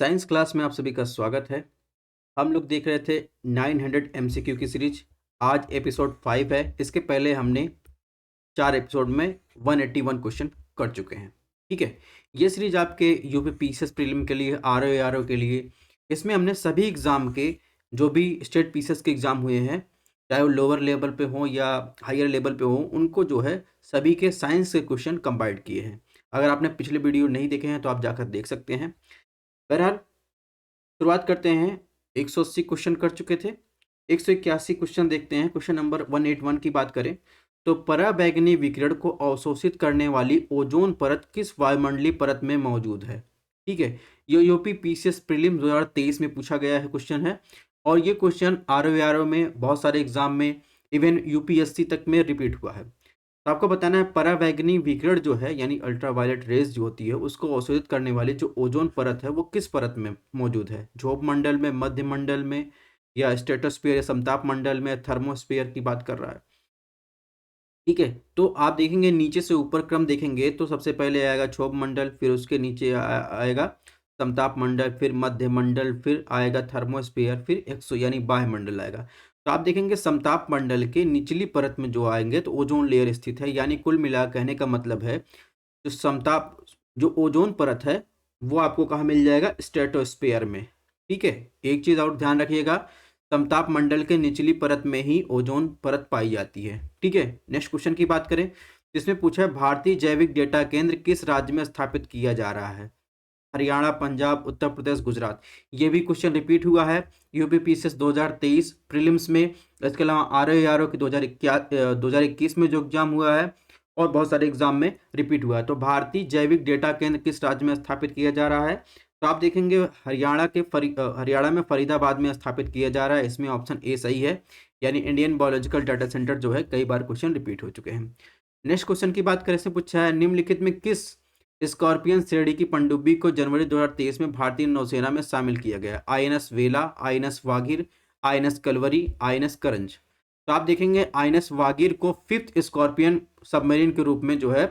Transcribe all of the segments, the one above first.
Science class में आप सभी का स्वागत है। हम लोग देख रहे थे 900 एमसीक्यू की सीरीज। आज एपिसोड 5 है। इसके पहले हमने 4 एपिसोड में 181 क्वेश्चन कर चुके हैं। ठीक है, ये सीरीज आपके यूपी पीसीएस प्रीलिम के लिए, आरओ के लिए। इसमें हमने सभी एग्ज़ाम के जो भी स्टेट पीसीएस के एग्ज़ाम हुए हैं, चाहे वो लोअर लेवल पे हों या हायर लेवल पे हों, उनको जो है सभी के साइंस के क्वेश्चन कंबाइंड किए हैं। अगर आपने पिछले वीडियो नहीं देखे हैं तो आप जाकर देख सकते हैं। बहरहाल शुरुआत करते हैं। 180 क्वेश्चन कर चुके थे। 181 क्वेश्चन देखते हैं। क्वेश्चन नंबर 181 की बात करें तो पराबैंगनी विकिरण को अवशोषित करने वाली ओजोन परत किस वायुमंडलीय परत में मौजूद है। ठीक है, ये यूपी पीसीएस प्रीलिम 2023 में पूछा गया है क्वेश्चन है। और ये क्वेश्चन आरओ में बहुत सारे एग्जाम में, इवन यूपीएससी तक में रिपीट हुआ है। तो आपको बताना है पराबैंगनी विकिरण जो है यानी अल्ट्रावायलेट रेज जो होती है उसको अवशोषित करने वाली जो ओजोन परत है वो किस परत में मौजूद है। ध्रुव मंडल में, मध्य मंडल में, या स्ट्रेटोस्फीयर या समताप मंडल में, थर्मोस्फीयर की बात कर रहा है। ठीक है, तो आप देखेंगे नीचे से ऊपर क्रम देखेंगे तो सबसे पहले आएगा क्षोभ मंडल, फिर उसके नीचे आएगा समताप मंडल, फिर मध्य मंडल, फिर आएगा थर्मोस्फीयर, फिर एक्सो यानी बाह्य मंडल आएगा। तो आप देखेंगे समताप मंडल के निचली परत में जो आएंगे तो ओजोन लेयर स्थित है। यानी कुल मिला कहने का मतलब है जो समताप जो ओजोन परत है वो आपको कहाँ मिल जाएगा, स्ट्रेटोस्फीयर में। ठीक है, एक चीज और ध्यान रखिएगा, समताप मंडल के निचली परत में ही ओजोन परत पाई जाती है। ठीक है, नेक्स्ट क्वेश्चन की बात करें जिसमें पूछा है भारतीय जैविक डेटा केंद्र किस राज्य में स्थापित किया जा रहा है। हरियाणा, पंजाब, उत्तर प्रदेश, गुजरात। ये भी क्वेश्चन रिपीट हुआ है यूपी पीसीएस 2023 प्रीलिम्स में। इसके अलावा आरओ की 2021 में जो एग्जाम हुआ है और बहुत सारे एग्जाम में रिपीट हुआ है। तो भारतीय जैविक डेटा केंद्र किस राज्य में स्थापित किया जा रहा है। तो आप देखेंगे हरियाणा में फरीदाबाद में स्थापित किया जा रहा है। इसमें ऑप्शन ए सही है, यानी इंडियन बायोलॉजिकल डाटा सेंटर जो है कई बार क्वेश्चन रिपीट हो चुके हैं। नेक्स्ट क्वेश्चन की बात करें, इसमें पूछा है निम्नलिखित में किस स्कॉर्पियन श्रेणी की पनडुब्बी को जनवरी 2023 में भारतीय नौसेना में शामिल किया गया। आईएनएस वेला, आईएनएस वागिर, आईएनएस कलवरी, आईएनएस करंज। तो आप देखेंगे आईएनएस वागिर को 5th स्कॉर्पियन सबमरीन के रूप में जो है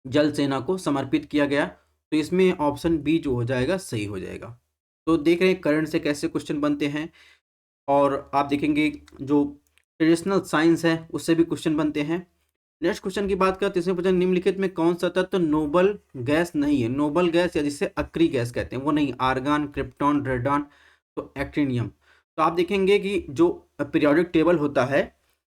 जल सेना को समर्पित किया गया। तो इसमें ऑप्शन बी जो हो जाएगा सही हो जाएगा। तो देख रहे हैं करंट से कैसे क्वेश्चन बनते हैं। और आप देखेंगे जो ट्रेडिशनल साइंस है उससे भी क्वेश्चन बनते हैं। नेक्स्ट क्वेश्चन की बात करते हैं, इसमें पूछा निम्नलिखित में कौन सा तत्व नोबल गैस नहीं है। नोबल गैस या जिसे अक्री गैस कहते हैं वो नहीं, आर्गन, क्रिप्टॉन, रेडॉन, तो एक्टिनियम। तो आप देखेंगे कि जो पीरियोडिक टेबल होता है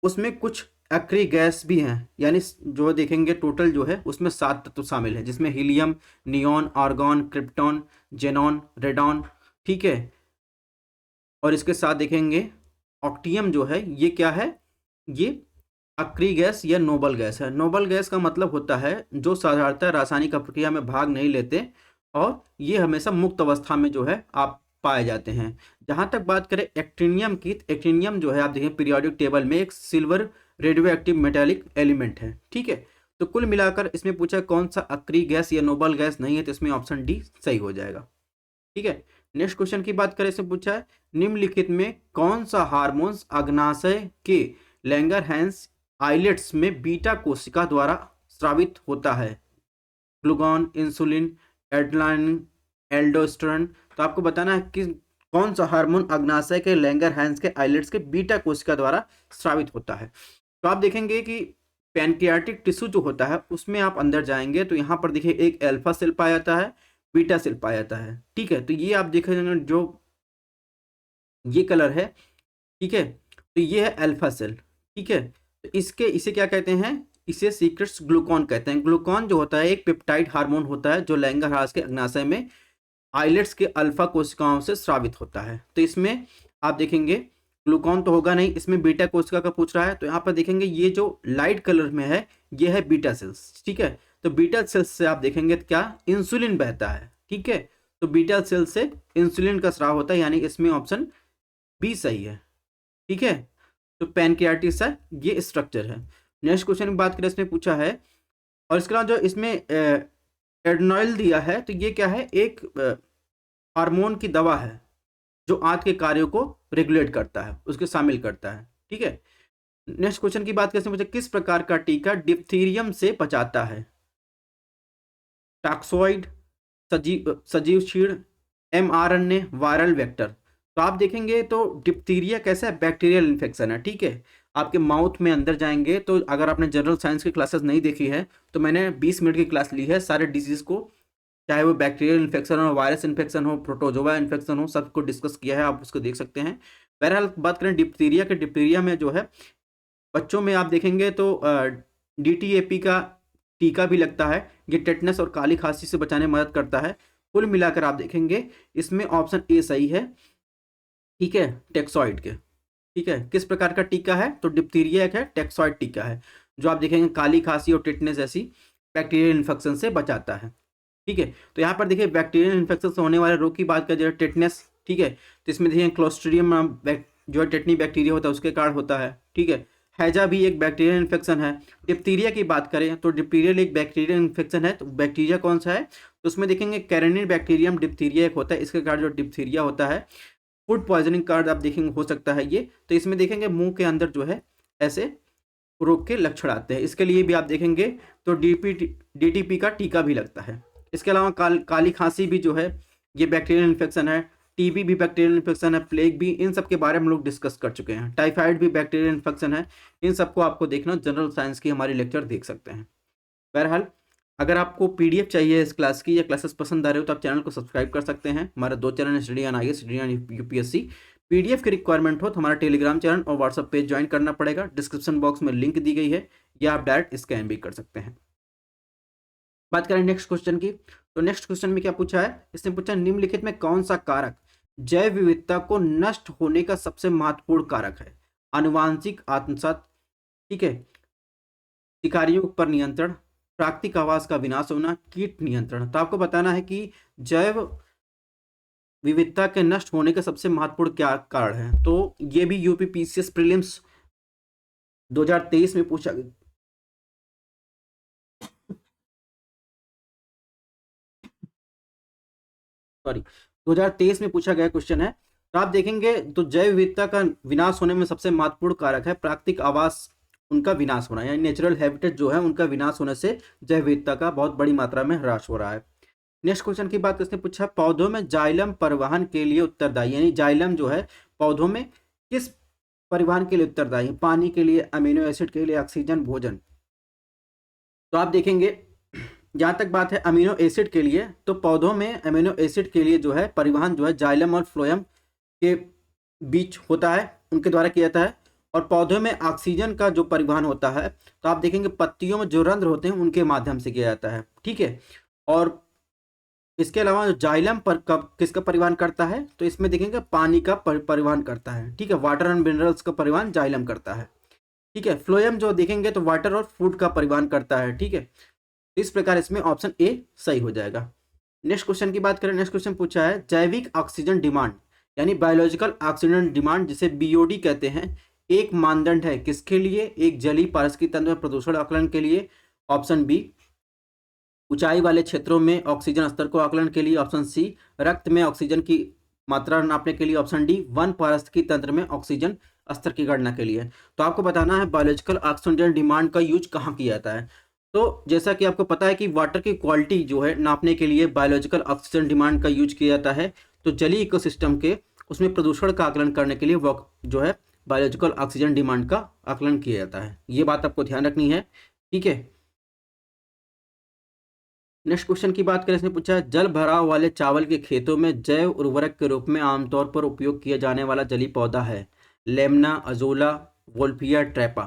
उसमें कुछ अक्री गैस भी हैं, यानी जो देखेंगे टोटल जो है उसमें 7 तत्व शामिल है जिसमें helium, neon, argon, krypton, xenon, radon. ठीक है, और इसके साथ देखेंगे ऑक्टियम जो है ये क्या है, ये अक्री गैस या नोबल गैस है। नोबल गैस का मतलब होता है जो साधारणतः रासायनिक प्रक्रिया में भाग नहीं लेते और ये हमेशा मुक्त अवस्था में जो है आप पाए जाते हैं। जहां तक बात करें एक्टिनियम की, एक्टिनियम जो है आप देखें पीरियोडिक टेबल में एक silver radio active metallic element है। ठीक है, तो कुल मिलाकर इसमें पूछा कौन सा अक्री गैस या नोबल गैस नहीं है, तो इसमें ऑप्शन डी सही हो जाएगा। ठीक है, नेक्स्ट क्वेश्चन की बात करें, इसमें पूछा है निम्नलिखित में कौन सा हार्मोन्स अग्नाशय के लैंगरहैंस आइलेट्स में बीटा कोशिका द्वारा स्रावित होता है। Glucan, insulin, adrenaline, aldosterone. तो आपको बताना है कि कौन सा हार्मोन अग्नाशय के लैंगरहैंस के आइलेट्स के बीटा कोशिका द्वारा स्रावित होता है। तो आप देखेंगे कि पैनक्रियाटिक टिश्यू जो होता है उसमें आप अंदर जाएंगे तो यहाँ पर देखिए एक अल्फा सेल पाया जाता है, बीटा सेल पाया जाता है। ठीक है, तो ये आप देखेंगे जो ये कलर है, ठीक है, तो ये है अल्फा सेल। ठीक है, तो इसे क्या कहते हैं, इसे सीक्रेट्स ग्लूकॉन कहते हैं। ग्लूकॉन जो होता है एक पेप्टाइड हार्मोन होता है जो लैंगरहांस के अग्नाशय में आइलेट्स के अल्फा कोशिकाओं से स्रावित होता है। तो इसमें आप देखेंगे ग्लूकॉन तो होगा नहीं, इसमें बीटा कोशिका का पूछ रहा है। तो यहाँ पर देखेंगे ये जो लाइट कलर में है ये है बीटा सेल्स। ठीक है, तो बीटा सेल्स से आप देखेंगे तो क्या इंसुलिन बहता है। ठीक है, तो बीटा सेल से इंसुलिन का स्राव होता है, यानी इसमें ऑप्शन बी सही है। ठीक है, तो पैनक्रियाटिस है ये स्ट्रक्चर है। नेक्स्ट क्वेश्चन की बात करें, इसमें पूछा है और इसके अलावा जो इसमें एडनॉइल दिया है तो ये क्या है, एक हार्मोन की दवा है जो आंत के कार्यों को रेगुलेट करता है, उसके शामिल करता है। ठीक है, नेक्स्ट क्वेश्चन की बात करें, किस प्रकार का टीका डिप्थीरियम से बचाता है। टॉक्सोइड, सजीव क्षीण, mRNA, वायरल वेक्टर। तो आप देखेंगे तो डिप्थीरिया कैसा है, बैक्टीरियल इन्फेक्शन है, ठीक है। आपके माउथ में अंदर जाएंगे, तो अगर आपने जनरल साइंस की क्लासेस नहीं देखी है तो मैंने 20 मिनट की क्लास ली है सारे डिजीज को, चाहे वो बैक्टीरियल इन्फेक्शन हो, वायरस इन्फेक्शन हो, प्रोटोजोआ इन्फेक्शन हो, सबको डिस्कस किया है, आप उसको देख सकते हैं। बहरहाल बात करें डिप्थीरिया के, डिप्थीरिया में जो है बच्चों में आप देखेंगे तो DTAP का टीका भी लगता है। ये टेटनस और काली खांसी से बचाने में मदद करता है। कुल मिलाकर आप देखेंगे इसमें ऑप्शन ए सही है, ठीक है, टेक्सॉइड के। ठीक है, किस प्रकार का टीका है, तो डिप्थीरिया एक है, टेक्सॉइड टीका है, जो आप देखेंगे काली खांसी और टेटनस जैसी बैक्टीरियल इन्फेक्शन से बचाता है। ठीक है, तो यहाँ पर देखिए बैक्टीरियल इन्फेक्शन से होने वाले रोग की बात करें, जैसे टेटनस, ठीक है, तो इसमें देखिए क्लोस्ट्रिडियम जो है टेटनी बैक्टीरिया होता है उसके कारण होता है। ठीक है, हैजा भी एक बैक्टीरियल इन्फेक्शन है। डिप्थीरिया की बात करें तो डिप्थीरियल एक बैक्टीरियल इन्फेक्शन है, तो बैक्टीरिया कौन सा है, तो उसमें देखेंगे कैरेनिन बैक्टीरियम डिप्थीरिया एक होता है, इसके कारण जो डिप्थीरिया होता है। फूड पॉइजनिंग कार्ड आप देखेंगे हो सकता है ये, तो इसमें देखेंगे मुंह के अंदर जो है ऐसे रोग के लक्षण आते हैं, इसके लिए भी आप देखेंगे तो DTP का टीका भी लगता है। इसके अलावा काली खांसी भी जो है ये बैक्टीरियल इन्फेक्शन है, TB भी बैक्टीरियल इन्फेक्शन है, प्लेग भी, इन सब के बारे में हम लोग डिस्कस कर चुके हैं। टाइफाइड भी बैक्टीरियल इन्फेक्शन है। इन सबको आपको देखना, जनरल साइंस की हमारी लेक्चर देख सकते हैं। बहरहाल अगर आपको PDF चाहिए इस क्लास की या क्लासेस पसंद आ रहे हो तो आप चैनल को सब्सक्राइब कर सकते हैं। हमारा 2 चैनल है, study on IAS, study on UPSC। PDF की रिक्वायरमेंट हो तो हमारा टेलीग्राम चैनल और व्हाट्सअप पेज ज्वाइन करना पड़ेगा, डिस्क्रिप्शन बॉक्स में लिंक दी गई है, या आप डायरेक्ट स्कैन भी कर सकते हैं। बात करें नेक्स्ट क्वेश्चन की, तो नेक्स्ट क्वेश्चन में क्या पूछा है, इसने पूछा निम्नलिखित में कौन सा कारक जैव विविधता को नष्ट होने का सबसे महत्वपूर्ण कारक है। आनुवांशिक आत्मसात, ठीक है, शिकारियों पर नियंत्रण, प्राकृतिक आवास का विनाश होना, कीट नियंत्रण। तो आपको बताना है कि जैव विविधता के नष्ट होने का सबसे महत्वपूर्ण क्या कारण है। तो ये भी UPPCS प्रीलिम्स 2023 में पूछा गया, सॉरी 2023 में पूछा गया क्वेश्चन है। तो आप देखेंगे तो जैव विविधता का विनाश होने में सबसे महत्वपूर्ण कारक है प्राकृतिक आवास, उनका विनाश होना, यानी नेचुरल हैबिटेट जो है उनका विनाश होने से जैव विविधता का बहुत बड़ी मात्रा में ह्रास हो रहा है। नेक्स्ट क्वेश्चन की बात इसने पूछा पौधों में जाइलम परिवहन के लिए उत्तरदायी, यानी जाइलम जो है पौधों में किस परिवहन के लिए उत्तरदायी है, पानी के लिए, अमीनो एसिड के लिए, ऑक्सीजन, भोजन। तो आप देखेंगे जहाँ तक बात है अमीनो एसिड के लिए, तो पौधों में अमीनो एसिड के लिए जो है परिवहन जो है जाइलम और फ्लोएम के बीच होता है, उनके द्वारा किया जाता है। और पौधों में ऑक्सीजन का जो परिवहन होता है तो आप देखेंगे पत्तियों में जो रंध्र होते हैं उनके माध्यम से किया जाता है। ठीक है, और इसके अलावा जो जाइलम पर कब किसका परिवहन करता है, तो इसमें देखेंगे पानी का परिवहन करता है। ठीक है, वाटर एंड मिनरल्स का परिवहन जाइलम करता है। ठीक है, फ्लोएम जो देखेंगे तो वाटर और फूड का परिवहन करता है। ठीक है, इस प्रकार इसमें ऑप्शन ए सही हो जाएगा। नेक्स्ट क्वेश्चन की बात करें, नेक्स्ट क्वेश्चन पूछा है जैविक ऑक्सीजन डिमांड, यानी बायोलॉजिकल ऑक्सीजन डिमांड जिसे BOD कहते हैं, एक मानदंड है किसके लिए, एक जलीय पारिस्थितिकी तंत्र में प्रदूषण आकलन के लिए, ऑप्शन बी ऊंचाई वाले क्षेत्रों में ऑक्सीजन स्तर को आकलन के लिए, ऑप्शन सी रक्त में ऑक्सीजन की मात्रा नापने के लिए, ऑप्शन डी वन पारिस्थितिकी तंत्र में ऑक्सीजन स्तर की गणना के लिए। तो आपको बताना है बायोलॉजिकल ऑक्सीजन डिमांड का यूज कहाँ किया जाता है। तो जैसा कि आपको पता है कि वाटर की क्वालिटी जो है नापने के लिए बायोलॉजिकल ऑक्सीजन डिमांड का यूज किया जाता है। तो जलीय इकोसिस्टम के उसमें प्रदूषण का आकलन करने के लिए वो जो है बायोलॉजिकल ऑक्सीजन डिमांड का आकलन किया जाता है। ये बात आपको ध्यान रखनी है। ठीक है, नेक्स्ट क्वेश्चन की बात करें, इसने पूछा है जल भराव वाले चावल के खेतों में जैव उर्वरक के रूप में आमतौर पर उपयोग किया जाने वाला जलीय पौधा है लेमना, अजोला, वोल्फिया, ट्रैपा।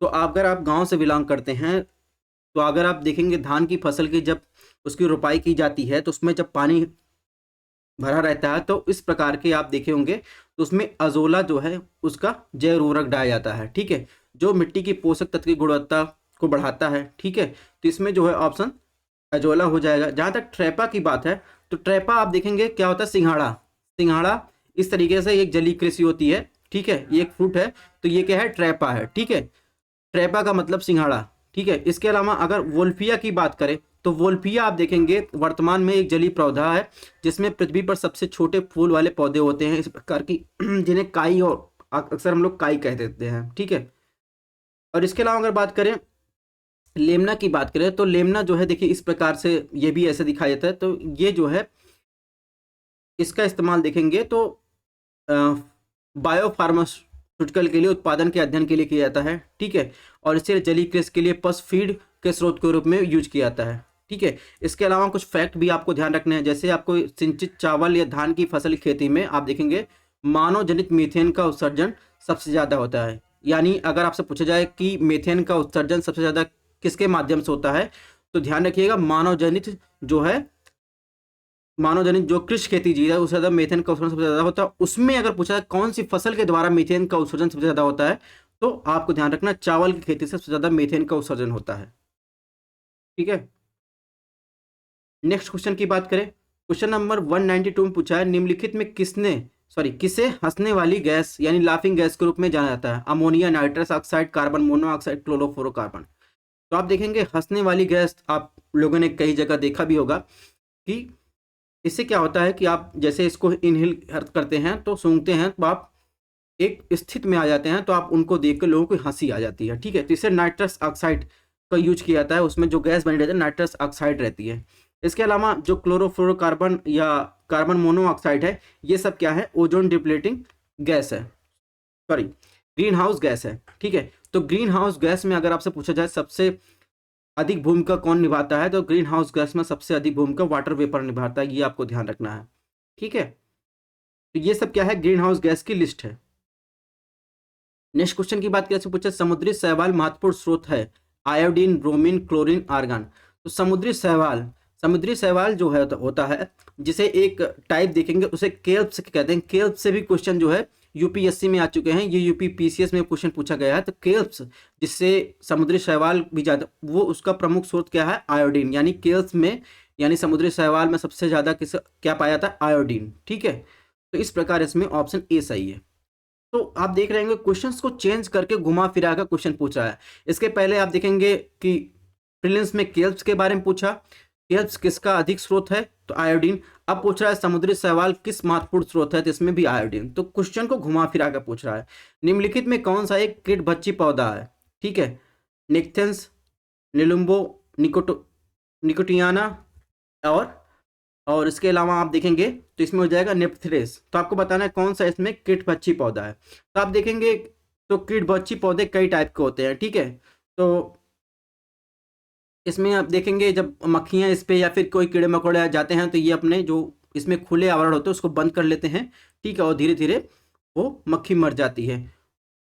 तो अगर आप गांव से बिलोंग करते हैं तो अगर आप देखेंगे धान की फसल की जब उसकी रोपाई की जाती है तो उसमें जब पानी भरा रहता है तो इस प्रकार के आप देखे होंगे, तो उसमें अजोला जो है उसका जैव उर्वरक डाला जाता है। ठीक है, जो मिट्टी की पोषक तत्व की गुणवत्ता को बढ़ाता है। ठीक है, तो इसमें जो है ऑप्शन अजोला हो जाएगा। जहाँ तक ट्रैपा की बात है तो ट्रैपा आप देखेंगे क्या होता है, सिंघाड़ा। सिंघाड़ा इस तरीके से एक जलीय कृषि होती है। ठीक है, ये एक फ्रूट है, तो ये क्या है, ट्रैपा है। ठीक है, ट्रैपा का मतलब सिंघाड़ा। ठीक है, इसके अलावा अगर वोल्फिया की बात करें तो वोल्फिया आप देखेंगे वर्तमान में एक जलीय पौधा है जिसमें पृथ्वी पर सबसे छोटे फूल वाले पौधे होते हैं इस प्रकार की जिन्हें काई और अक्सर हम लोग काई कह देते हैं। ठीक है, और इसके अलावा अगर बात करें लेमना की बात करें तो लेमना जो है देखिए इस प्रकार से ये भी ऐसे दिखाई देता है। तो ये जो है इसका इस्तेमाल देखेंगे तो बायोफार्मास्यूटिकल के लिए उत्पादन के अध्ययन के लिए किया जाता है, ठीक है। और इसे जलीय कृषि के लिए पशु फीड के स्रोत के रूप में यूज किया जाता है, ठीक है। इसके अलावा कुछ फैक्ट भी आपको ध्यान रखने हैं, जैसे आपको सिंचित चावल या धान की फसल की खेती में आप देखेंगे मानव जनित मीथेन का उत्सर्जन सबसे ज़्यादा होता है। यानी अगर आपसे पूछा जाए कि मीथेन का उत्सर्जन सबसे ज़्यादा किसके माध्यम से होता है, तो ध्यान रखिएगा मानव जनित जो है, मानव जनित जो कृषि खेती जी है उससे ज़्यादा मीथेन का उत्सर्जन सबसे ज़्यादा होता है। उसमें अगर पूछा जाए कौन सी फसल के द्वारा मीथेन का उत्सर्जन सबसे ज़्यादा होता है, तो आपको ध्यान रखना चावल की खेती से सबसे ज़्यादा मीथेन का उत्सर्जन होता है, ठीक है। नेक्स्ट क्वेश्चन की बात करें, क्वेश्चन नंबर 192 में पूछा है निम्नलिखित में किसे हंसने वाली गैस यानी लाफिंग गैस के रूप में जाना जाता है? Ammonia, nitrous oxide, carbon monoxide, chlorofluorocarbon. तो आप देखेंगे हंसने वाली गैस आप लोगों ने कई जगह देखा भी होगा कि इससे क्या होता है कि आप जैसे इसको इनहेल करते हैं तो सूंघते हैं तो आप एक स्थिति में आ जाते हैं, तो आप उनको देख कर लोगों को हंसी आ जाती है, ठीक है। तो इससे नाइट्रस ऑक्साइड का यूज किया जाता है, उसमें जो गैस बनी रहती है नाइट्रस ऑक्साइड रहती है। इसके अलावा जो क्लोरोफ्लोरोकार्बन या कार्बन मोनोऑक्साइड है, ये सब क्या है, ओजोन डिप्लेटिंग गैस है, सॉरी ग्रीन हाउस गैस है, ठीक है। तो ग्रीन हाउस गैस में अगर आपसे पूछा जाए सबसे अधिक भूमिका कौन निभाता है, तो ग्रीन हाउस गैस में सबसे अधिक भूमिका वाटर वेपर निभाता है, ये आपको ध्यान रखना है, ठीक है। तो ये सब क्या है, ग्रीन हाउस गैस की लिस्ट है। नेक्स्ट क्वेश्चन की बात करें, पूछा समुद्री शैवाल महत्वपूर्ण स्रोत है, आयोडीन, ब्रोमीन, क्लोरीन, आर्गन। तो समुद्री शैवाल जो है होता है, जिसे एक टाइप देखेंगे उसे केल्प्स कहते हैं। केल्प्स से भी क्वेश्चन जो है यूपीएससी में आ चुके हैं, ये यूपी पीसीएस में क्वेश्चन पूछा गया है। तो केल्प्स जिससे समुद्री शैवाल भी ज़्यादा, वो उसका प्रमुख स्रोत क्या है, आयोडीन। यानी केल्प्स में यानी समुद्री शैवाल में सबसे ज़्यादा क्या पाया जाता है, आयोडीन, ठीक है। तो इस प्रकार इसमें ऑप्शन ए सही है। तो आप देख रहे होंगे क्वेश्चंस को चेंज करके घुमा फिरा कर क्वेश्चन पूछ रहा है। इसके पहले आप देखेंगे कि प्रीलिम्स में केल्प्स के बारे में पूछा, केल्प्स किसका अधिक स्रोत है, तो आयोडीन। अब पूछ रहा है समुद्री शैवाल किस महत्वपूर्ण स्रोत है, तो इसमें भी आयोडीन। तो क्वेश्चन को घुमा फिरा कर पूछ रहा है निम्नलिखित में कौन सा एक कीटभक्षी पौधा है, ठीक है। निक्थेंस, निलुम्बो, निकोटियाना और इसके अलावा आप देखेंगे तो इसमें हो जाएगा नेप्थरेस। तो आपको बताना है कौन सा इसमें कीटभक्षी पौधा है। तो आप देखेंगे तो कीटभक्षी पौधे कई टाइप के होते हैं, ठीक है। तो इसमें आप देखेंगे जब मक्खियाँ इस पे या फिर कोई कीड़े मकोड़े आ जाते हैं तो ये अपने जो इसमें खुले आवरण होते हैं उसको बंद कर लेते हैं, ठीक है, और धीरे धीरे वो मक्खी मर जाती है।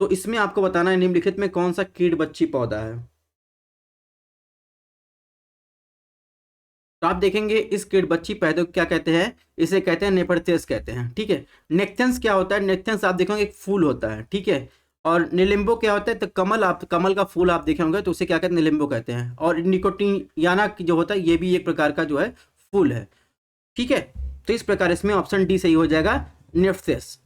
तो इसमें आपको बताना है निम्नलिखित में कौन सा कीटभक्षी पौधा है। तो आप देखेंगे इस कीटभक्षी पौधे को क्या कहते हैं, इसे कहते हैं नेपर्थियस कहते हैं, ठीक है। नेक्थेंस क्या होता है, नेक्थेंस आप देखेंगे एक फूल होता है, ठीक है। और निलिम्बो क्या होता है, तो कमल का फूल आप देखे होंगे तो उसे क्या कहते हैं, निलिम्बो कहते हैं। और निकोटियाना जो होता है ये भी एक प्रकार का जो है फूल है, ठीक है। तो इस प्रकार इसमें ऑप्शन डी सही हो जाएगा, नेप्थेस।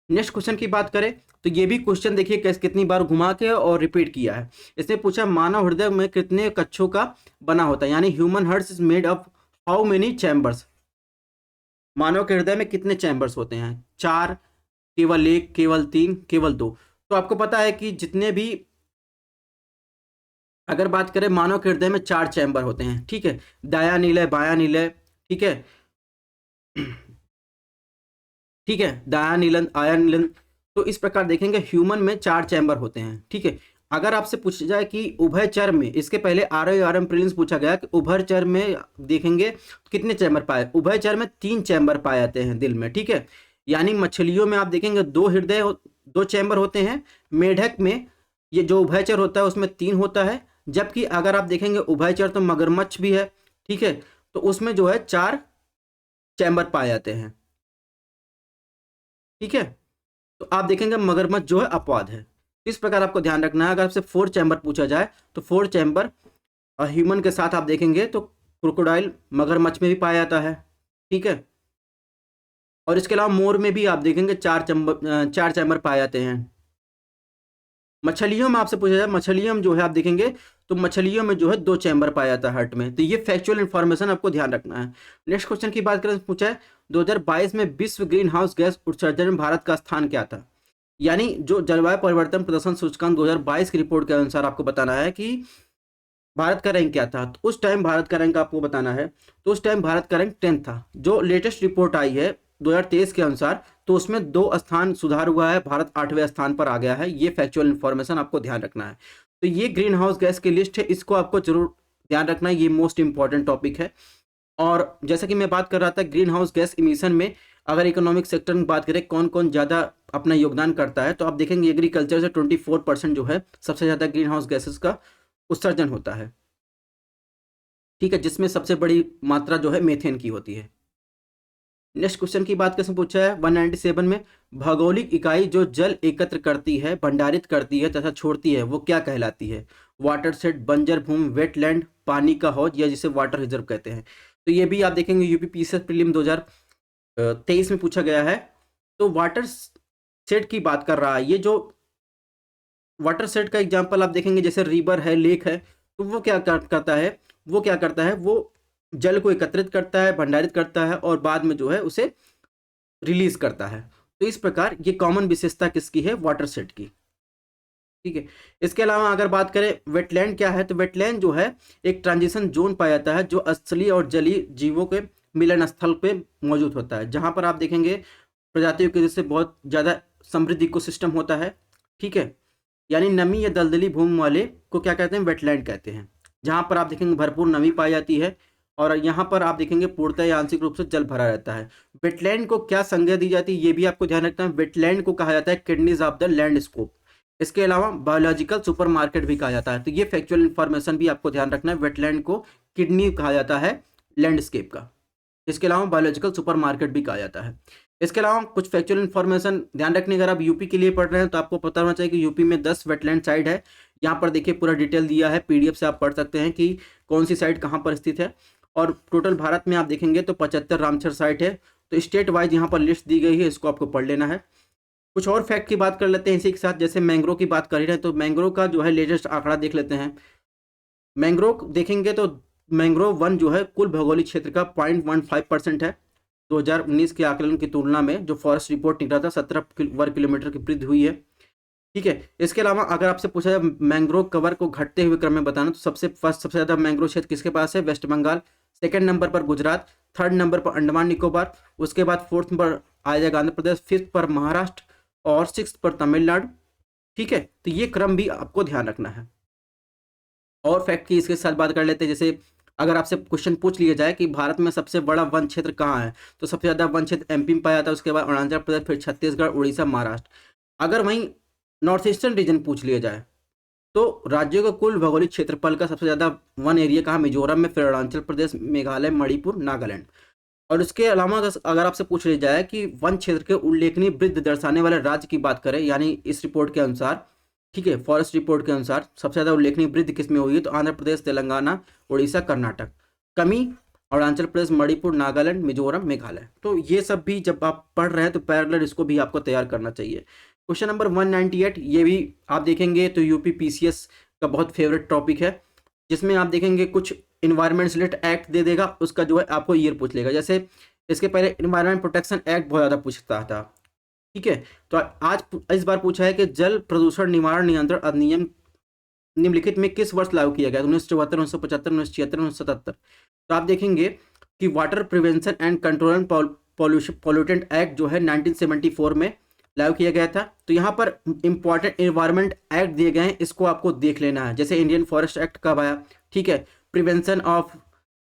नेक्स्ट क्वेश्चन की बात करें तो ये भी क्वेश्चन देखिए कैसे कितनी बार घुमा के और रिपीट किया है। इसने पूछा मानव हृदय में कितने कक्षों का बना होता है, यानी human heart is made of how many chambers. मानव के हृदय में कितने चैम्बर्स होते हैं, 4, केवल 1, केवल 3, केवल 2। तो आपको पता है कि जितने भी अगर बात करें मानव के हृदय में 4 चैम्बर होते हैं, ठीक है। दायां नीले, बायां नीले, ठीक है, ठीक है, दायां नीलन, आया नीलन। तो इस प्रकार देखेंगे ह्यूमन में 4 चैम्बर होते हैं, ठीक है। अगर आपसे पूछा जाए कि उभयचर में, इसके पहले आरओ प्रीलिम्स पूछा गया कि उभयचर में देखेंगे तो कितने चैम्बर पाए, उभयचर में 3 चैम्बर पाए जाते हैं दिल में, ठीक है। यानी मछलियों में आप देखेंगे 2 चैम्बर होते हैं। मेढक में ये जो उभयचर होता है उसमें 3 होता है। जबकि अगर आप देखेंगे उभयचर तो मगरमच्छ भी है, ठीक है, तो उसमें जो है 4 चैम्बर पाए जाते हैं, ठीक है। तो आप देखेंगे मगरमच्छ जो है अपवाद है। इस प्रकार आपको ध्यान रखना है। अगर आपसे 4 चैम्बर पूछा जाए तो 4 चैम्बर ह्यूमन के साथ आप देखेंगे तो क्रोकोडाइल, मगरमच्छ में भी पाया जाता है, ठीक है। और इसके अलावा मोर में भी आप देखेंगे 4 चैम्बर पाए जाते हैं। मछलियों में आपसे पूछा जाए, मछलियों में जो है आप देखेंगे तो मछलियों में जो है 2 चैम्बर पाया जाता है हार्ट में। तो ये फैक्चुअल इन्फॉर्मेशन आपको ध्यान रखना है। नेक्स्ट क्वेश्चन की बात करें, पूछा है 2022 में विश्व ग्रीन हाउस गैस उत्सर्जन में भारत का स्थान क्या था। यानी जो जलवायु परिवर्तन प्रदर्शन सूचकांक 2022 की रिपोर्ट के अनुसार आपको बताना है कि भारत का रैंक क्या था। तो उस टाइम भारत का रैंक आपको बताना है, तो उस टाइम भारत का रैंक 10 था। जो लेटेस्ट रिपोर्ट आई है 2023 के अनुसार, तो उसमें 2 स्थान सुधार हुआ है, भारत 8वें स्थान पर आ गया है। ये फैक्चुअल इन्फॉर्मेशन आपको ध्यान रखना है। तो ये ग्रीन हाउस गैस की लिस्ट है, इसको आपको जरूर ध्यान रखना है, ये मोस्ट इंपॉर्टेंट टॉपिक है। और जैसा कि मैं बात कर रहा था ग्रीन हाउस गैस इमिशन में, अगर इकोनॉमिक सेक्टर में बात करें कौन कौन ज़्यादा अपना योगदान करता है, तो आप देखेंगे एग्रीकल्चर से 24% जो है सबसे ज़्यादा ग्रीन हाउस गैसेस का उत्सर्जन होता है। ठीक है, जिसमें सबसे बड़ी मात्रा जो है मीथेन की होती है। नेक्स्ट क्वेश्चन की बात कैसे पूछा है 197 में, भौगोलिक इकाई जो जल एकत्र करती है, भंडारित करती है तथा छोड़ती है, वो क्या कहलाती है? वाटरशेड, बंजर भूमि, वेटलैंड, पानी का हौज, या जिसे वाटर रिजर्व कहते हैं। तो ये भी आप देखेंगे यूपी पीसीएस प्रीलिम 2023 में पूछा गया है। तो वाटर सेट की बात कर रहा है, ये जो वाटर सेट का एग्जांपल आप देखेंगे जैसे रिवर है, लेक है, तो वो क्या करता है, वो जल को एकत्रित करता है, भंडारित करता है और बाद में जो है उसे रिलीज करता है। तो इस प्रकार ये कॉमन विशेषता किसकी है? वाटर सेट की। ठीक है, इसके अलावा अगर बात करें वेटलैंड क्या है, तो वेटलैंड जो है एक ट्रांजिशन जोन पाया जाता है जो स्थलीय और जलीय जीवों के मिलन स्थल पे मौजूद होता है, जहां पर आप देखेंगे प्रजातियों की वजह से बहुत ज़्यादा समृद्ध इकोसिस्टम होता है। ठीक है, यानी नमी या दलदली भूमि वाले को क्या कहते हैं? वेटलैंड कहते हैं। जहां पर आप देखेंगे भरपूर नमी पाई जाती है और यहाँ पर आप देखेंगे पूर्णतः या आंशिक रूप से जल भरा रहता है। वेटलैंड को क्या संज्ञा दी जाती है, ये भी आपको ध्यान रखना है। वेटलैंड को कहा जाता है किडनीज ऑफ द लैंडस्केप। इसके अलावा बायोलॉजिकल सुपरमार्केट भी कहा जाता है। तो ये फैक्चुअल इंफॉर्मेशन भी आपको ध्यान रखना है, वेटलैंड को किडनी कहा जाता है लैंडस्केप का। इसके अलावा बायोलॉजिकल सुपरमार्केट भी कहा जाता है। इसके अलावा कुछ फैक्चुअल इन्फॉर्मेशन ध्यान रखने, अगर आप यूपी के लिए पढ़ रहे हैं तो आपको पता होना चाहिए कि यूपी में 10 वेटलैंड साइट है। यहाँ पर देखिए पूरा डिटेल दिया है, पीडीएफ से आप पढ़ सकते हैं कि कौन सी साइट कहाँ पर स्थित है। और टोटल भारत में आप देखेंगे तो 75 रामसर साइट है। तो स्टेट वाइज यहाँ पर लिस्ट दी गई है, इसको आपको पढ़ लेना है। कुछ और फैक्ट की बात कर लेते हैं इसी के साथ, जैसे मैंग्रोव की बात कर ही रहे हैं तो मैंग्रोव का जो है लेटेस्ट आंकड़ा देख लेते हैं। मैंग्रोव देखेंगे तो मैंग्रोव वन जो है कुल भौगोलिक क्षेत्र का 0.15% है। 2019 के आकलन की तुलना में जो फॉरेस्ट रिपोर्ट निकला था 17 वर्ग किलोमीटर की वृद्धि हुई है। ठीक है, इसके अलावा अगर आपसे पूछा जाए मैंग्रोव कवर को घटते हुए क्रम में बताना, तो सबसे ज़्यादा मैंग्रोव क्षेत्र किसके पास है? वेस्ट बंगाल। सेकंड नंबर पर गुजरात, थर्ड नंबर पर अंडमान निकोबार, उसके बाद फोर्थ पर आ जाएगा आंध्र प्रदेश, फिफ्थ पर महाराष्ट्र और सिक्स्थ पर तमिलनाडु। ठीक है, तो ये क्रम भी आपको ध्यान रखना है। और फैक्ट की इसके साथ बात कर लेते हैं, जैसे अगर आपसे क्वेश्चन पूछ लिया जाए कि भारत में सबसे बड़ा वन क्षेत्र कहाँ है, तो सबसे ज़्यादा वन क्षेत्र एमपी में पाया जाता है, उसके बाद अरुणाचल प्रदेश, फिर छत्तीसगढ़, उड़ीसा, महाराष्ट्र। अगर वहीं नॉर्थ ईस्टर्न रीजन पूछ लिया जाए तो राज्यों का कुल भौगोलिक क्षेत्रफल का सबसे ज़्यादा वन एरिया कहाँ? मिजोरम में, फिर अरुणाचल प्रदेश, मेघालय, मणिपुर, नागालैंड। और इसके अलावा अगर आपसे पूछ लिया जाए कि वन क्षेत्र के उल्लेखनीय वृद्धि दर्शाने वाले राज्य की बात करें, यानी इस रिपोर्ट के अनुसार, ठीक है, फॉरेस्ट रिपोर्ट के अनुसार सबसे ज़्यादा उल्लेखनीय वृद्धि किसमें हुई है, तो आंध्र प्रदेश, तेलंगाना, उड़ीसा, कर्नाटक। कमी अरुणाचल प्रदेश, मणिपुर, नागालैंड, मिजोरम, मेघालय। तो ये सब भी जब आप पढ़ रहे हैं तो पैरेलल इसको भी आपको तैयार करना चाहिए। क्वेश्चन नंबर 198, ये भी आप देखेंगे तो यूपी पीसीएस का बहुत फेवरेट टॉपिक है, जिसमें आप देखेंगे कुछ इन्वायरमेंट रिलेटेड एक्ट दे देगा, उसका जो है आपको ईयर पूछ लेगा। जैसे इसके पहले इन्वायरमेंट प्रोटेक्शन एक्ट बहुत ज़्यादा पूछता था। ठीक है, तो आज इस बार पूछा है कि जल प्रदूषण निवारण नियंत्रण अधिनियम निम्नलिखित में किस वर्ष लागू किया गया? 1974, 1975, 1976, 1977। तो आप देखेंगे कि water prevention and control and pollutant act जो है 1974 में लागू किया गया था। तो यहाँ पर इंपॉर्टेंट इन्वायरमेंट एक्ट दिए गए हैं, इसको आपको देख लेना है। जैसे इंडियन फॉरेस्ट एक्ट कब आया? ठीक है, प्रिवेंशन ऑफ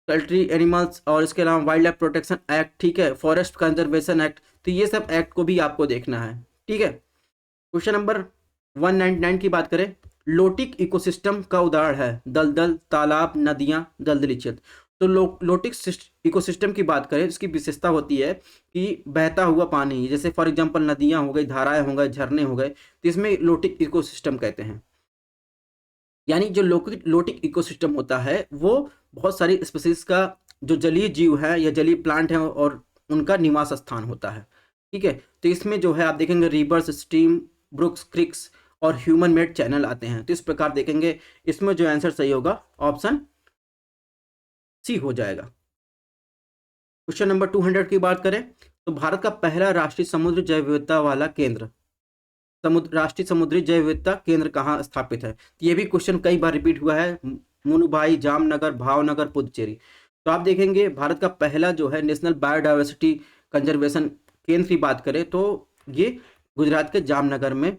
पोल्ट्री एनिमल्स, और इसके अलावा वाइल्ड लाइफ प्रोटेक्शन एक्ट, ठीक है, फॉरेस्ट कंजर्वेशन एक्ट। तो ये सब एक्ट को भी आपको देखना है। ठीक है, क्वेश्चन नंबर 199 की बात करें, लोटिक इकोसिस्टम का उदाहरण है दलदल, तालाब, नदियां, दलदली क्षेत्र। तो लोटिक इकोसिस्टम की बात करें, इसकी विशेषता होती है कि बहता हुआ पानी, जैसे फॉर एग्जांपल नदियां हो गई, धाराएं हो गए, झरने हो गए, तो इसमें लोटिक इकोसिस्टम कहते हैं। यानी जो लोटिक इकोसिस्टम होता है वो बहुत सारी स्पीसीज का जो जलीय जीव है या जलीय प्लांट है और उनका निवास स्थान होता है। ठीक है, तो इसमें जो है आप देखेंगे रिवर्स, स्ट्रीम, ब्रुक्स, क्रिक्स और ह्यूमन मेड चैनल आते हैं। तो इस प्रकार देखेंगे, इसमें जो आंसर सही होगा ऑप्शन सी हो जाएगा। क्वेश्चन नंबर 200 की बात करें तो भारत का पहला राष्ट्रीय समुद्र जैव विविधता वाला केंद्र राष्ट्रीय समुद्री जैव विविधता केंद्र कहाँ स्थापित है? ये भी क्वेश्चन कई बार रिपीट हुआ है। मुनुभाई, जामनगर, भावनगर, पुदुचेरी। तो आप देखेंगे भारत का पहला जो है नेशनल बायोडाइवर्सिटी कंजर्वेशन केंद्र की बात करें तो ये गुजरात के जामनगर में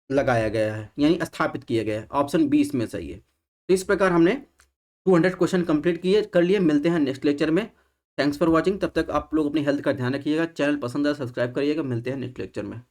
लगाया गया है, यानी स्थापित किया गया है। ऑप्शन बी इसमें सही है। तो इस प्रकार हमने 200 क्वेश्चन कंप्लीट कर लिए। मिलते हैं नेक्स्ट लेक्चर में। Thanks for watching. तब तक आप लोग अपनी हेल्थ का ध्यान रखिएगा। चैनल पसंद आए सब्सक्राइब करिएगा। मिलते हैं नेक्स्ट लेक्चर में।